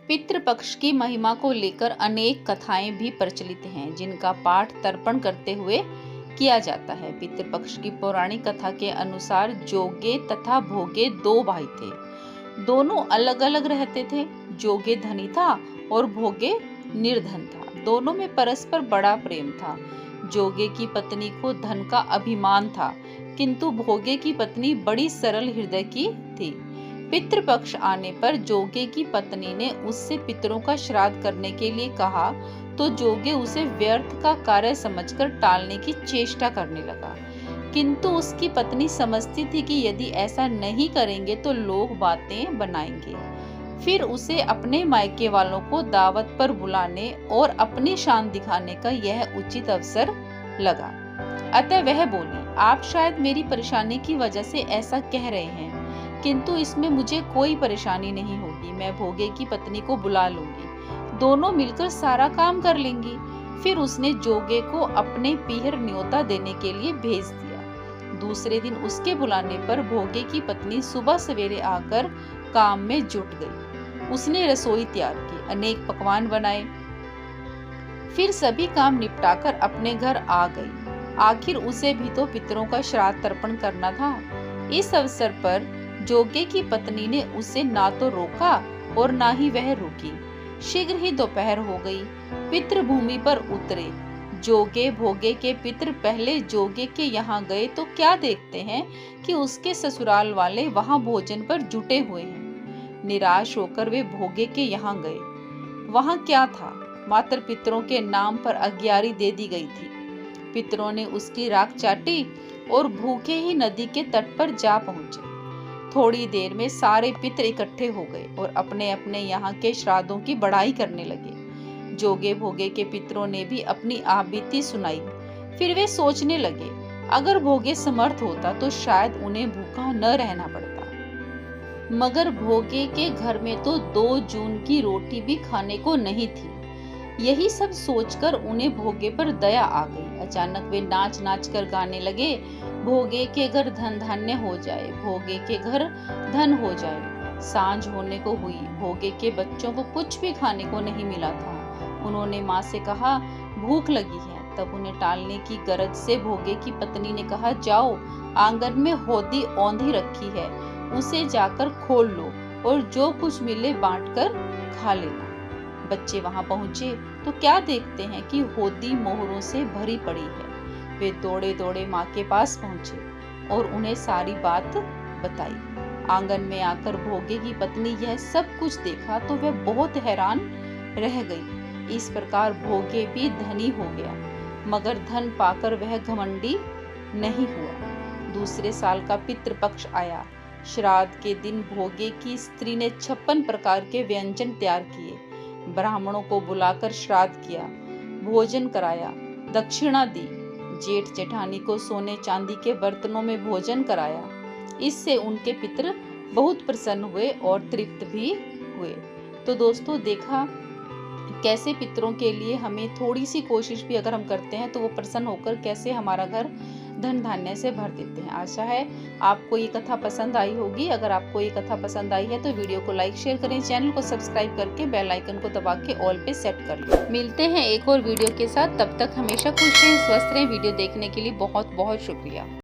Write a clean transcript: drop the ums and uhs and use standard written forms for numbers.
पितृपक्ष की महिमा को लेकर अनेक कथाएं भी प्रचलित हैं, जिनका पाठ तर्पण करते हुए किया जाता है। पितृपक्ष की पौराणिक कथा के अनुसार जोगे तथा भोगे दो भाई थे। दोनों अलग अलग रहते थे। जोगे धनी था और भोगे निर्धन था। दोनों में परस्पर बड़ा प्रेम था। जोगे की पत्नी को धन का अभिमान था, किंतु भोगे की पत्नी बड़ी सरल हृदय की थी। पितृपक्ष आने पर जोगे की पत्नी ने उससे पितरों का श्राद्ध करने के लिए कहा, तो जोगे उसे व्यर्थ का कार्य समझकर टालने की चेष्टा करने लगा। किंतु उसकी पत्नी समझती थी कि यदि ऐसा नहीं करेंगे तो लोग बातें बनाएंगे। फिर उसे अपने मायके वालों को दावत पर बुलाने और अपनी शान दिखाने का यह उचित अवसर लगा। अतः वह बोली, आप शायद मेरी परेशानी की वजह से ऐसा कह रहे हैं, किंतु इसमें मुझे कोई परेशानी नहीं होगी। मैं भोगे की पत्नी को बुला लूंगी, दोनों मिलकर सारा काम कर लेंगी। फिर उसने जोगे को अपने पीहर न्योता देने के लिए भेज दिया। दूसरे दिन उसके बुलाने पर भोगे की पत्नी सुबह सवेरे आकर काम में जुट गई। उसने रसोई तैयार की, अनेक पकवान बनाए, फिर सभी काम निपटाकर अपने घर आ गई। आखिर उसे भी तो पितरों का श्राद्ध तर्पण करना था। इस अवसर पर जोगे की पत्नी ने उसे ना तो रोका और ना ही वह रुकी। शीघ्र ही दोपहर हो गई। पितृभूमि पर उतरे। जोगे भोगे के पितर पहले जोगे के यहाँ गए तो क्या देखते हैं कि उसके ससुराल वाले वहां भोजन पर जुटे हुए हैं। निराश होकर वे भोगे के यहाँ गए। वहां क्या था? मात्र पितरों के नाम पर अग्यारी दे दी गई थी। पितरों ने उसकी राख चाटी और भूखे ही नदी के तट पर जा पहुंचे। थोड़ी देर में सारे पितर इकट्ठे हो गए और अपने अपने यहाँ के श्राद्धों की बढ़ाई करने लगे। जोगे भोगे के पितरों ने भी अपनी आपबीती सुनाई। फिर वे सोचने लगे, अगर भोगे समर्थ होता तो शायद उन्हें भूखा न रहना पड़ता। मगर भोगे के घर में तो 2 जून की रोटी भी खाने को नहीं थी। यही सब सोचकर उन्हें भोगे पर दया आ गई। अचानक वे नाच नाच कर गाने लगे, भोगे के घर धन धान्य हो जाए, भोगे के घर धन हो जाए। सांझ होने को हुई। भोगे के बच्चों को कुछ भी खाने को नहीं मिला था। उन्होंने माँ से कहा, भूख लगी है। तब उन्हें टालने की गरज से भोगे की पत्नी ने कहा, जाओ, आंगन में होदी औंधी रखी है, उसे जाकर खोल लो और जो कुछ मिले बांट कर खा लेना। बच्चे वहां पहुंचे तो क्या देखते हैं कि होदी मोहरों से भरी पड़ी है। वे दौड़े दौड़े माँ के पास पहुंचे और उन्हें सारी बात बताई। आंगन में आकर भोगे की पत्नी यह सब कुछ देखा तो वह बहुत हैरान रह गई। इस प्रकार भोगे भी धनी हो गया, मगर धन पाकर वह घमंडी नहीं हुआ। दूसरे साल का पितृपक्ष आया। श्राद्ध के दिन भोगे की स्त्री ने 56 प्रकार के व्यंजन तैयार किए। ब्राह्मणों को बुलाकर श्राद्ध किया, भोजन कराया, दक्षिणा दी। जेठ जेठानी को सोने चांदी के बर्तनों में भोजन कराया। इससे उनके पितर बहुत प्रसन्न हुए और तृप्त भी हुए। तो दोस्तों, देखा कैसे पितरों के लिए हमें थोड़ी सी कोशिश भी अगर हम करते हैं तो वो प्रसन्न होकर कैसे हमारा घर धन धान्य से भर देते हैं। आशा है आपको ये कथा पसंद आई होगी। अगर आपको ये कथा पसंद आई है तो वीडियो को लाइक शेयर करें, चैनल को सब्सक्राइब करके बेल आइकन को दबा के ऑल पे सेट कर लें। मिलते हैं एक और वीडियो के साथ, तब तक हमेशा खुश रहें, स्वस्थ रहें। वीडियो देखने के लिए बहुत बहुत शुक्रिया।